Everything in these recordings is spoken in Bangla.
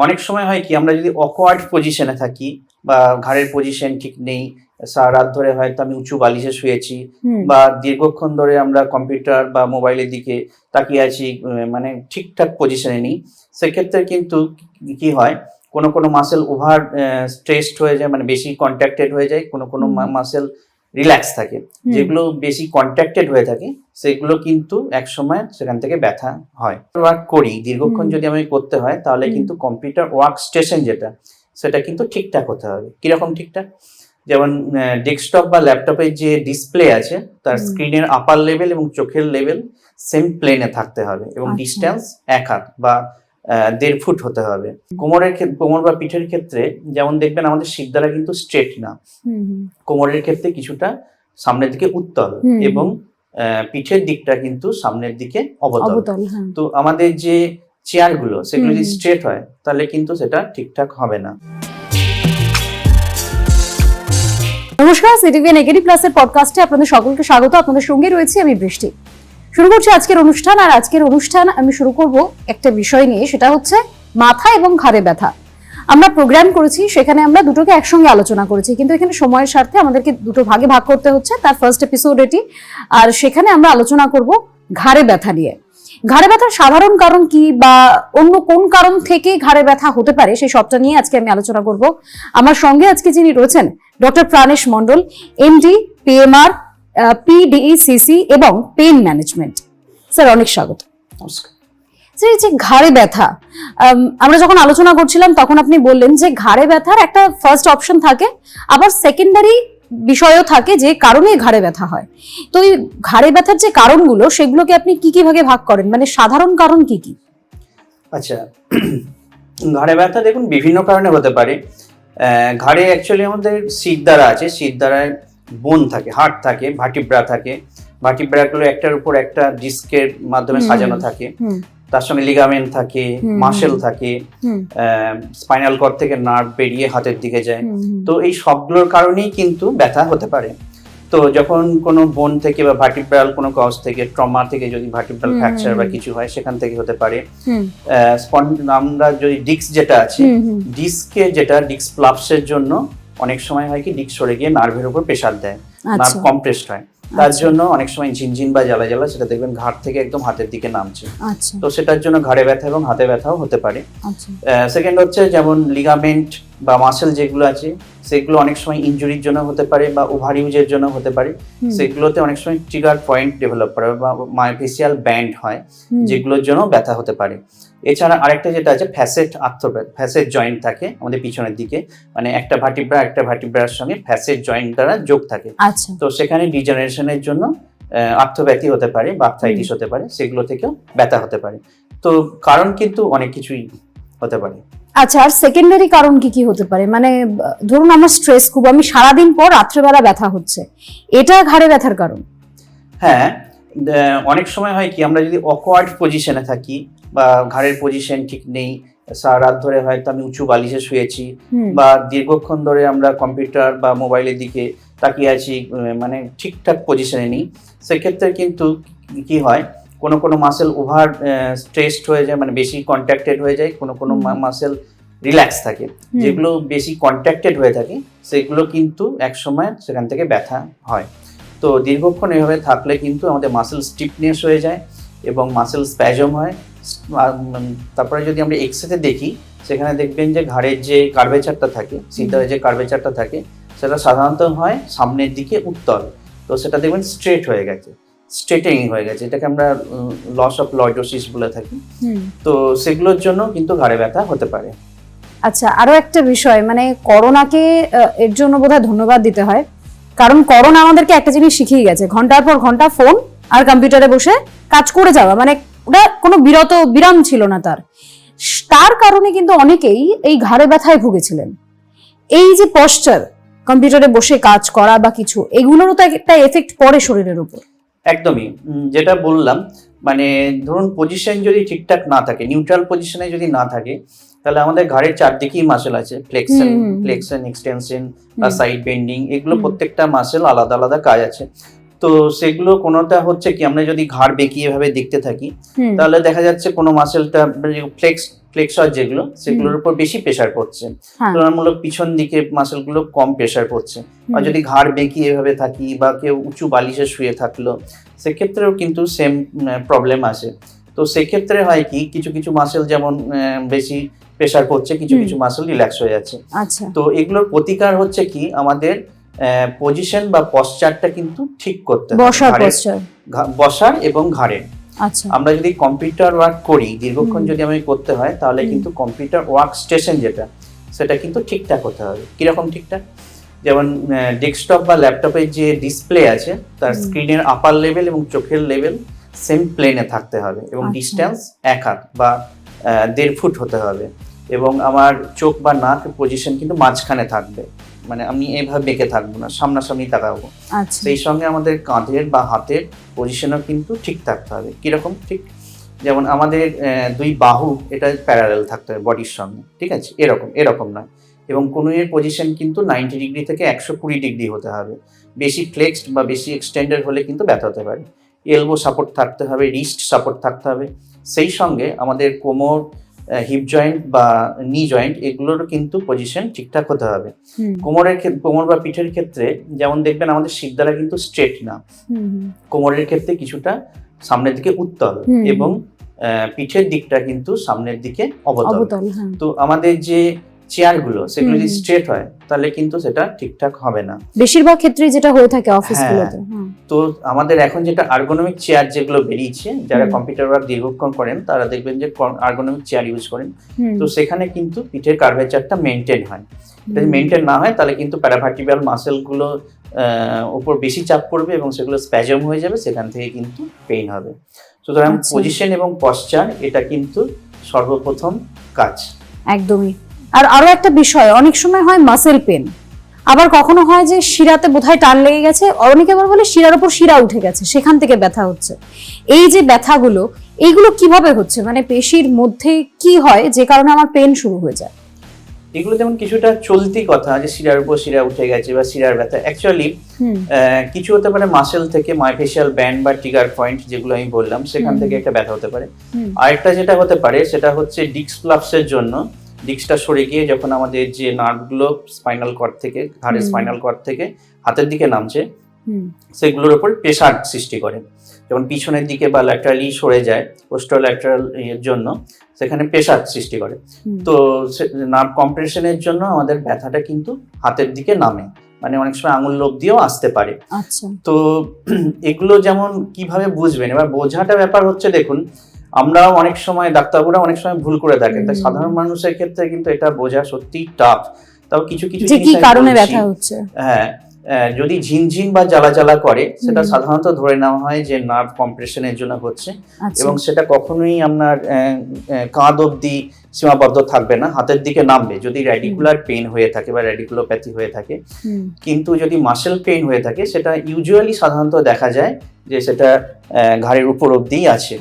অনেক সময় হয় কি আমরা যদি অকওয়ার্ড পজিশনে থাকি বা ঘাড়ের পজিশন ঠিক নেই, সারা রাত ধরে হয়তো আমি উঁচু বালিশে শুয়েছি বা দীর্ঘক্ষণ ধরে আমরা কম্পিউটার বা মোবাইলের দিকে তাকিয়ে আছি, মানে ঠিকঠাক পজিশনে নেই, সেক্ষেত্রে কিন্তু কি হয় কোনো কোনো মাসেল ওভার স্ট্রেসড হয়ে যায়, মানে বেশি কন্ট্রাক্টেড হয়ে যায়, কোনো কোনো মাসেল রিল্যাক্স থাকে। যেগুলো বেশি কন্ট্রাক্টেড হয়ে থাকে সেগুলো কিন্তু একসময় সেখান থেকে ব্যথা হয়। ওয়ার্ক করি দীর্ঘক্ষণ যদি আমি করতে হয় তাহলে কিন্তু কম্পিউটার ওয়ার্ক স্টেশন যেটা সেটা কিন্তু ঠিকঠাক হতে হবে। কিরকম ঠিকঠাক? যেমন ডেস্কটপ বা ল্যাপটপের যে ডিসপ্লে আছে তার স্ক্রিনের আপার লেভেল এবং চোখের লেভেল সেম প্লেনে থাকতে হবে এবং ডিস্টেন্স 1 হাত বা 1.5 ফুট হতে হবে। কোমর বা পিঠের ক্ষেত্রে যেমন দেখবেন আমাদের শিরদাঁড়া কিন্তু স্ট্রেট না, কোমরের ক্ষেত্রে কিছুটা সামনের দিকে উত্তল এবং পিঠের দিকটা কিন্তু সামনের দিকে অবতল। তো আমাদের যে চেয়ারগুলো সেগুলো যদি স্ট্রেট হয় তাহলে কিন্তু সেটা ঠিকঠাক হবে না। নমস্কার, সিটিভিএন একেডি প্লাসের পডকাস্টে আপনাদের সকলকে স্বাগত। আপনাদের সঙ্গে রয়েছি আমি বৃষ্টি। শুরু করছি আজকের অনুষ্ঠান। আর আজকের অনুষ্ঠান আমি শুরু করব একটা বিষয় নিয়ে, সেটা হচ্ছে মাথা এবং ঘাড়ে ব্যথা। আমরা প্রোগ্রাম করেছি, সেখানে আমরা দুটোকে একসঙ্গে আলোচনা করেছি, কিন্তু এখানে সময়ের স্বার্থে আমাদেরকে দুটো ভাগে ভাগ করতে হচ্ছে। তার ফার্স্ট এপিসোড এটি, আর সেখানে আমরা আলোচনা করব ঘাড়ে ব্যথা নিয়ে। ঘাড়ে ব্যথার সাধারণ কারণ কি বা অন্য কোন কারণ থেকে ঘাড়ে ব্যথা হতে পারে সেই সবটা নিয়ে আজকে আমি আলোচনা করব। আমার সঙ্গে আজকে যিনি রয়েছেন ডক্টর প্রাণেশ মণ্ডল, এমডি, পিএমআর, পিডিইসিসি এবং পেইন ম্যানেজমেন্ট। স্যার, অনেক স্বাগত। নমস্কার। স্যার, যে ঘাড়ে ব্যথা, আমরা যখন আলোচনা করছিলাম তখন আপনি বললেন যে ঘাড়ে ব্যথার একটা ফার্স্ট অপশন থাকে, আবার সেকেন্ডারি বিষয়ও থাকে যে কারণে ঘাড়ে ব্যথা হয়। তো এই ঘাড়ে ব্যথার যে কারণগুলো সেগুলোকে আপনি কি কি ভাগে ভাগ করেন, মানে সাধারণ কারণ কি কি? আচ্ছা, ঘাড়ে ব্যথা দেখুন বিভিন্ন কারণে হতে পারে। ঘাড়ে অ্যাকচুয়ালি আমাদের শিরদাঁড়া আছে, শিরদাঁড়ায় বোন থাকে, হাড় থাকে, ভার্টিব্রা থাকে। ভার্টিব্রাগুলো একটার উপর একটা ডিস্কের মাধ্যমে সাজানো থাকে, তার সঙ্গে লিগামেন্ট থাকে, মাসেল থাকে, স্পাইনাল কর্ড থেকে নার্ভ বেরিয়ে হাতের দিকে যায়। তো এই সবগুলোর কারণেই কিন্তু ব্যথা হতে পারে। তো যখন কোনো বোন থেকে বা ভার্টিব্রাল কোনো কজ থেকে, ট্রমা থেকে যদি ভার্টিব্রাল ফ্র্যাকচার বা কিছু হয় সেখান থেকে হতে পারে। আমরা যদি ডিস্ক যেটা আছে, ডিস্কের যেটা ডিস্ক প্লাপসের জন্য অনেক সময় হয় কি ডিস্ক সরে গিয়ে নার্ভের উপর প্রেসার দেয়, নার্ভ কম্প্রেসড হয়, তার জন্য অনেক সময় ঝিনঝিন বা জ্বালা জ্বালা সেটা দেখবেন ঘাড় থেকে একদম হাতের দিকে নামছে। তো সেটার জন্য ঘাড়ে ব্যথা এবং হাতে ব্যথাও হতে পারে। সেকেন্ড হচ্ছে যেমন লিগামেন্ট বা মাসেল যেগুলো আছে সেগুলো অনেক সময় ইনজুরির জন্য হতে পারে বা ওভার ইউজের জন্য হতে পারে। সেগুলোতে অনেক সময় ট্রিগার পয়েন্ট ডেভেলপ করে বা মায়োফেসিয়াল ব্যান্ড হয়, যেগুলোর জন্য ব্যথা হতে পারে। এছাড়া আরেকটা যেটা আছে ফ্যাসেট জয়েন্ট থাকে আমাদের পিছনের দিকে, মানে একটা ভার্টিব্রার সঙ্গে ফ্যাসেট জয়েন্ট দ্বারা যোগ থাকে। তো সেখানে ডিজেনারেশনের জন্য আর্থ্রোপ্যাথি হতে পারে বা আর্থ্রাইটিস হতে পারে, সেগুলো থেকেও ব্যথা হতে পারে। তো কারণ কিন্তু অনেক কিছুই হতে পারে। আচ্ছা, আর সেকেন্ডারি কারণ কি কি হতে পারে? মানে ধরুন আমার স্ট্রেস খুব, আমি সারাদিন পর রাত্রেবেলা ব্যথা হচ্ছে, এটা ঘাড়ে ব্যথার কারণ? হ্যাঁ, অনেক সময় হয় কি আমরা যদি অকওয়ার্ড পজিশনে থাকি বা ঘাড়ের পজিশন ঠিক নেই, সারা রাত ধরে হয়তো আমি উঁচু বালিশে শুয়েছি বা দীর্ঘক্ষণ ধরে আমরা কম্পিউটার বা মোবাইলের দিকে তাকিয়ে আছি, মানে ঠিকঠাক পজিশনে নেই, সেক্ষেত্রে কিন্তু কি হয় কোনো কোনো মাসেল ওভার স্ট্রেসড হয়ে যায়, মানে বেশি কন্ট্রাক্টেড হয়ে যায়, কোনো কোনো মাসেল রিল্যাক্স থাকে। যেগুলো বেশি কন্ট্রাক্টেড হয়ে থাকে সেগুলো কিন্তু একসময় সেখান থেকে ব্যথা হয়। তো দীর্ঘক্ষণ এভাবে থাকলে কিন্তু আমাদের মাসেল স্টিফনেস হয়ে যায় এবং মাসেল স্প্যাজম হয়। তারপরে যদি আমরা এক্সরেতে দেখি সেখানে দেখবেন যে ঘাড়ের যে কার্ভেচারটা থাকে, সিদ্ধারে যে কার্ভেচারটা থাকে সেটা সাধারণত হয় সামনের দিকে উত্তল, তো সেটা দেখবেন স্ট্রেট হয়ে গেছে, স্ট্রেটেনিং হয়ে গেছে, এটাকে আমরা লস অফ লর্ডোসিস বলে থাকি। তো সেগুলোর জন্য কিন্তু ঘাড়ে ব্যথা হতে পারে। আচ্ছা, আরো একটা বিষয়, মানে করোনাকে এর জন্য বোধহয় ধন্যবাদ দিতে হয়, কারণ করোনা আমাদেরকে একটা জিনিস শিখিয়ে গেছে, ঘন্টার পর ঘন্টা ফোন আর কম্পিউটারে বসে কাজ করে যাওয়া, মানে ওটা কোনো বিরাম ছিল না তার কারণে কিন্তু অনেকেই এই ঘাড়ে ব্যথায় ভুগেছিলেন। এই যে পশ্চার, কম্পিউটারে বসে কাজ করা বা কিছু, এগুলোরও তো একটা এফেক্ট পড়ে শরীরের উপর। একদমই, যেটা বললাম, মানে ধরুন পজিশন যদি ঠিকঠাক না থাকে, নিউট্রাল পজিশনে যদি না থাকে, তাহলে আমাদের ঘাড়ের চারদিকেই মাসেল আছে, ফ্লেকশন, এক্সটেনশন বা সাইড বেন্ডিং, এগুলো প্রত্যেকটা মাসেল আলাদা আলাদা কাজ আছে। তো সেগুলো কোনোটা হচ্ছে কি, আমরা যদি ঘাড় বেঁকিয়ে ভাবে দেখতে থাকি তাহলে দেখা যাচ্ছে কোনো মাসেলটা ফ্লেক্সর যেগুলো সেগুলোর উপর বেশি প্রেসার পড়ছে, তুলনামূলক পিছন দিকে মাসেলগুলো কম প্রেসার পড়ছে। আর যদি ঘাড় বেঁকিয়ে এভাবে থাকি বা কেউ উঁচু বালিশে শুয়ে থাকলো সেক্ষেত্রেও কিন্তু সেম প্রবলেম আসে। তো সেক্ষেত্রে হয় কি, কিছু কিছু মাসেল যেমন বেশি প্রেসার পড়ছে, কিছু কিছু মাসেল রিল্যাক্স হয়ে যাচ্ছে। তো এগুলোর প্রতিকার হচ্ছে কি, আমাদের পজিশন বা পশ্চারটা কিন্তু ঠিক করতে হবে, বসার এবং ঘাড়ের। আমরা যদি কম্পিউটার ওয়ার্ক করি দীর্ঘক্ষণ যদি আমি করতে হয় তাহলে কিন্তু কম্পিউটার ওয়ার্ক স্টেশন যেটা সেটা কিন্তু ঠিকঠাক হতে হবে। কিরকম ঠিকঠাক? যেমন ডেস্কটপ বা ল্যাপটপের যে ডিসপ্লে আছে তার স্ক্রিনের আপার লেভেল এবং চোখের লেভেল সেম প্লেনে থাকতে হবে এবং ডিস্টেন্স 1 হাত বা 1.5 ফুট হতে হবে, এবং আমার চোখ বা নাক পজিশন কিন্তু মাঝখানে থাকবে, মানে আমি এইভাবে বেঁকে থাকবো না, সামনাসামনি তাকাবো। সেই সঙ্গে আমাদের কাঁধের বা হাতের পজিশনও কিন্তু ঠিক থাকতে হবে। কিরকম ঠিক? যেমন আমাদের 2 বাহু এটা প্যারালাল থাকতে হবে বডির সঙ্গে, ঠিক আছে, এরকম নয়। এবং কনুইয়ের পজিশন কিন্তু 90 ডিগ্রি থেকে 120 ডিগ্রি হতে হবে। বেশি ফ্লেক্সড বা বেশি এক্সটেন্ডেড হলে কিন্তু ব্যথা হতে পারে। এলবো সাপোর্ট থাকতে হবে, রিস্ট সাপোর্ট থাকতে হবে। সেই সঙ্গে আমাদের কোমর, হিপ জয়েন্ট বা নি জয়েন্ট এগুলোরও কিন্তু পজিশন ঠিকঠাক হতে হবে। কোমর বা পিঠের ক্ষেত্রে যেমন দেখবেন আমাদের শিরদাঁড়া কিন্তু স্ট্রেট না, কোমরের ক্ষেত্রে কিছুটা সামনের দিকে উত্তল এবং পিঠের দিকটা কিন্তু সামনের দিকে অবতল। তো আমাদের যে চেয়ারগুলো সেগুলো যদি স্ট্রেট হয় তাহলে কিন্তু সেটা ঠিকঠাক হবে না, বেশিরভাগ ক্ষেত্রে যেটা হয়ে থাকে অফিসগুলোতে। তো আমাদের এখন যেটা আর্গোনমিক চেয়ার যেগুলো বেরিয়েছে, যারা কম্পিউটার ওয়ার্ক দীর্ঘক্ষণ করেন তারা দেখবেন যে আর্গোনমিক চেয়ার ইউজ করেন। তো সেখানে কিন্তু পিঠের কার্ভেচারটা মেনটেন হয়। যদি মেনটেন না হয় তাহলে কিন্তু প্যারাভার্টিব্রাল মাসেলগুলো উপর বেশি চাপ পড়বে এবং সেগুলো স্প্যাজম হয়ে যাবে, সেখান থেকে কিন্তু পেইন হবে। সুতরাং পজিশন এবং পশ্চার এটা কিন্তু সর্বপ্রথম কাজ। একদমই। আর আরো একটা বিষয়, অনেক সময় হয় মাসেল পেন, আবার কখনো হয় যে শিরাতে বোধহয় টান লেগে গেছে, অনেকে আবার বলে শিরার উপর শিরা উঠে গেছে, সেখান থেকে ব্যথা হচ্ছে। এই যে ব্যথাগুলো এইগুলো কিভাবে হচ্ছে, মানে পেশির মধ্যে কি হয় যে কারণে আমার পেন শুরু হয়ে যায়? এগুলো যেমন কিছুটা চলতি কথা যে শিরার উপর শিরা উঠে গেছে বা শিরার ব্যথা, অ্যাকচুয়ালি কিছু হতে পারে মাসেল থেকে, মাইফেশিয়াল ব্যান্ড বা ট্রিগার পয়েন্ট যেগুলো আমি বললাম সেখান থেকে একটা ব্যথা হতে পারে। আরেকটা যেটা হতে পারে সেটা হচ্ছে ডিস্ক প্লাপসের জন্য ডিস্কটা সরে গিয়ে যখন আমাদের যে নার্ভগুলো স্পাইনাল কর্ড থেকে, ঘাড়ের স্পাইনাল কর্ড থেকে হাতের দিকে নামছে সেগুলোর উপর প্রেসার সৃষ্টি করে, যেমন পিছনের দিকে বা ল্যাটারালি সরে যায় পোস্টোল্যাটারাল এর জন্য সেখানে প্রেসার সৃষ্টি করে। তো নার্ভ কম্প্রেশনের জন্য আমাদের ব্যথাটা কিন্তু হাতের দিকে নামে, মানে অনেক সময় আঙুল অবধিও আসতে পারে। তো এগুলো যেমন কিভাবে বুঝবেন, এবার বোঝাটা ব্যাপার হচ্ছে, দেখুন আমরাও অনেক সময়, ডাক্তারবাবুরা অনেক সময় ভুল করে থাকেন, তাই সাধারণ মানুষের ক্ষেত্রে কিন্তু এটা বোঝা সত্যিই টাফ। তাও কিছু কিছু কারণে ব্যথা হচ্ছে, হ্যাঁ, যদি ঝিনঝিন বা জ্বালা জ্বালা করে সেটা সাধারণত ধরে নেওয়া হয় যে নার্ভ কম্প্রেশনের জন্য হচ্ছে, এবং সেটা কখনোই আপনার কাঁধ অবধি সীমাবদ্ধ থাকবে না, হাতের দিকে নামবে যদি র্যাডিকুলার পেইন হয়ে থাকে বা র্যাডিকুলোপ্যাথি হয়ে থাকে। কিন্তু যদি মাসেল পেইন হয়ে থাকে সেটা ইউজুয়ালি সাধারণত দেখা যায় যে সেটা ঘাড়ের উপর অবধিই আছে,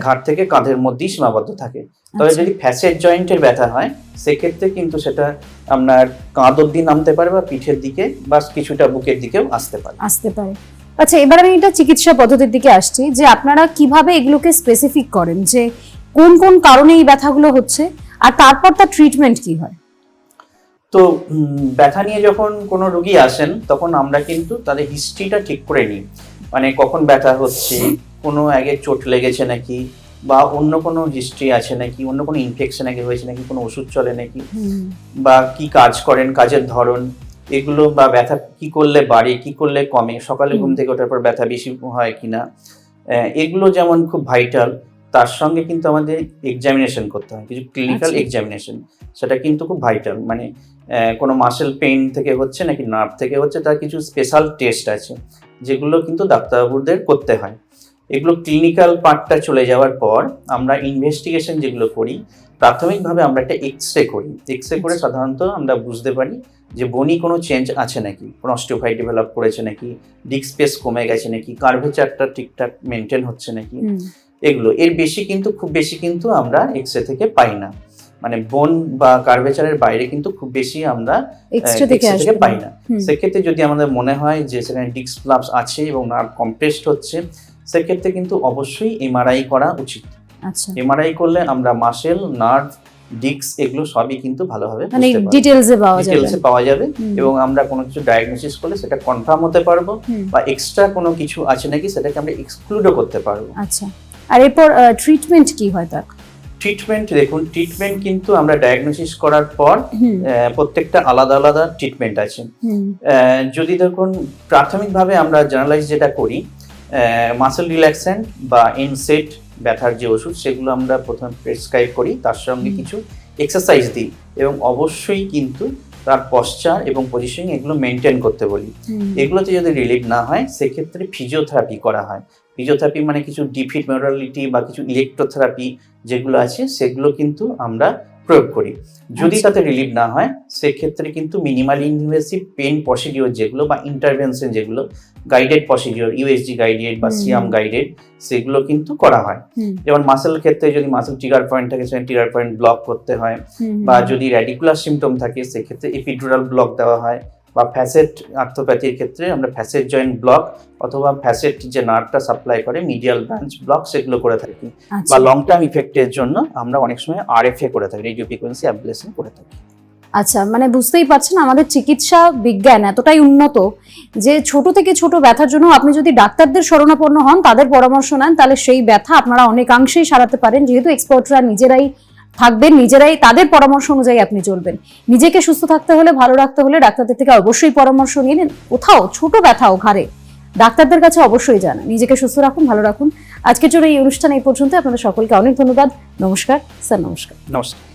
ঘাড় থেকে কাঁধের মধ্যেই সীমাবদ্ধ থাকে। তবে যদি ফ্যাসেট জয়েন্টের ব্যথা হয় সেক্ষেত্রে কিন্তু সেটা আপনার কাঁধ অবধি নামতে পারে বা পিঠের দিকে বা কিছুটা বুকের দিকেও আসতে পারে। আচ্ছা, এবার আমি এটা চিকিৎসা পদ্ধতির দিকে আসছি, যে আপনারা কিভাবে এগুলোকে স্পেসিফিক করেন যে কোন কোন কারণে এই ব্যথাগুলো হচ্ছে আর তারপর তার ট্রিটমেন্ট কি হয়? তো ব্যথা নিয়ে যখন কোনো রোগী আসেন তখন আমরা কিন্তু তাদের হিস্ট্রিটা ঠিক করে নিই, মানে কখন ব্যথা হচ্ছে, কোনো আগে চোট লেগেছে নাকি, বা অন্য কোনো হিস্ট্রি আছে নাকি, অন্য কোনো ইনফেকশন আগে হয়েছে নাকি, কোনো ওষুধ চলে নাকি, বা কি কাজ করেন, কাজের ধরন এগুলো, বা ব্যথা কি করলে বাড়ে, কি করলে কমে, সকালে ঘুম থেকে ওঠার পর ব্যথা বেশি হয় কিনা, এগুলো যেমন খুব ভাইটাল। তার সঙ্গে কিন্তু আমাদের এক্সামিনেশন করতে হয়, কিছু ক্লিনিক্যাল এক্সামিনেশন, সেটা কিন্তু খুব ভাইটাল। মানে কোনো মাসেল পেইন থেকে হচ্ছে নাকি নার্ভ থেকে হচ্ছে, তার কিছু স্পেশাল টেস্ট আছে যেগুলো কিন্তু ডাক্তারবাবুদের করতে হয়। এগুলো ক্লিনিক্যাল পার্টটা চলে যাওয়ার পর আমরা ইনভেস্টিগেশন যেগুলো করি, প্রাথমিকভাবে আমরা একটা এক্সরে করি। এক্সরে করে সাধারণত আমরা বুঝতে পারি যে বনি কোনো চেঞ্জ আছে নাকি, কোনো অস্টিওফাইট ডেভেলপ করেছে নাকি, ডিস্ক স্পেস কমে গেছে নাকি, কার্ভেচারটা ঠিকঠাক মেনটেন হচ্ছে নাকি, এগুলো। এর বেশি কিন্তু, খুব বেশি কিন্তু আমরা এক্সরে থেকে পাই না। মানে বোন বা কার্ভেচারের বাইরে কিন্তু খুব বেশি আমরা এক্সট্রা থেকে X-ray আসবে পাই না। সেক্ষেত্রে যদি আমাদের মনে হয় যে সেখানে ডিস্ক ফ্লাপস আছে এবং নার্ভ কম্প্রেসড হচ্ছে, সেক্ষেত্রে কিন্তু অবশ্যই এমআরআই করা উচিত। আচ্ছা, এমআরআই করলে আমরা মাসেল, নার্ভ, ডিস্ক এগুলো সবই কিন্তু ভালোভাবে মানে বুঝতে পারবো, ডিটেলসে পাওয়া যাবে। ডিটেলসে পাওয়া যাবে এবং আমরা কোনো কিছু ডায়াগনোসিস করলে সেটা কনফার্ম হতে পারবো বা এক্সট্রা কোনো কিছু আছে নাকি সেটাকে আমরা এক্সক্লুডও করতে পারবো। আচ্ছা, আর এরপর ট্রিটমেন্ট কি হয় তার? ট্রিটমেন্ট দেখুন, ট্রিটমেন্ট কিন্তু আমরা ডায়াগনোসিস করার পর প্রত্যেকটা আলাদা আলাদা ট্রিটমেন্ট আছে। যদি দেখুন প্রাথমিকভাবে আমরা জেনারেলাইজ যেটা করি, মাসেল রিল্যাক্সেন্ট বা এনসেট ব্যথার যে ওষুধ সেগুলো আমরা প্রথমে প্রেসক্রাইব করি, তার সঙ্গে কিছু এক্সারসাইজ দিই এবং অবশ্যই কিন্তু তার পশ্চার এবং পজিশনিং এগুলো মেনটেন করতে বলি। এগুলোতে যদি রিলিভ না হয় সেক্ষেত্রে ফিজিওথেরাপি করা হয়। ফিজিওথেরাপি মানে কিছু ডিফিট মোডালিটি বা কিছু ইলেকট্রোথেরাপি যেগুলো আছে সেগুলো কিন্তু আমরা প্রয়োগ করি। যদি তাতে রিলিভ না হয় সেক্ষেত্রে কিন্তু মিনিমাল ইনভেসিভ পেন প্রসিডিওর যেগুলো বা ইন্টারভেনশন যেগুলো গাইডেড প্রসিডিওর, ইউএসজি গাইডেড বা সিয়াম গাইডেড, সেগুলো কিন্তু করা হয়। যেমন মাসেল ক্ষেত্রে যদি মাসেল ট্রিগার পয়েন্ট থাকে সেখানে ট্রিগার পয়েন্ট ব্লক করতে হয়, বা যদি র্যাডিকুলার সিমটম থাকে সেক্ষেত্রে এপিডুরাল ব্লক দেওয়া হয়, বা ফ্যাসেট আর্থোপ্যাথির ক্ষেত্রে আমরা ফ্যাসেট জয়েন্ট ব্লক অথবা ফ্যাসেট যে নার্ভটা সাপ্লাই করে মিডিয়াল ব্রাঞ্চ ব্লক সেগুলো করে থাকি। বা লং টার্ম ইফেক্টের জন্য আমরা অনেক সময় আরএফএ করে থাকি, রেডিও ফ্রিকোয়েন্সি অ্যাবলেশন করে থাকি। আচ্ছা, মানে বুঝতেই পারছেন আমাদের চিকিৎসা বিজ্ঞান এতটাই উন্নত যে ছোট থেকে ছোট ব্যথার জন্য আপনি যদি ডাক্তারদের শরণাপন্ন হন, তাদের পরামর্শ নেন, তাহলে সেই ব্যথা আপনারা অনেকাংশেই সারাতে পারেন। যেহেতু এক্সপার্টরা নিজেরাই থাকবেন, নিজেরাই তাদের পরামর্শ অনুযায়ী আপনি চলবেন। নিজেকে সুস্থ থাকতে হলে, ভালো রাখতে হলে ডাক্তারদের থেকে অবশ্যই পরামর্শ নিন। কোথাও ছোট ব্যথাও ঘাড়ে ডাক্তারদের কাছে অবশ্যই যান। নিজেকে সুস্থ রাখুন, ভালো রাখুন। আজকের জন্য এই অনুষ্ঠান এই পর্যন্ত। আপনাদের সকলকে অনেক ধন্যবাদ। নমস্কার স্যার। নমস্কার। নমস্কার।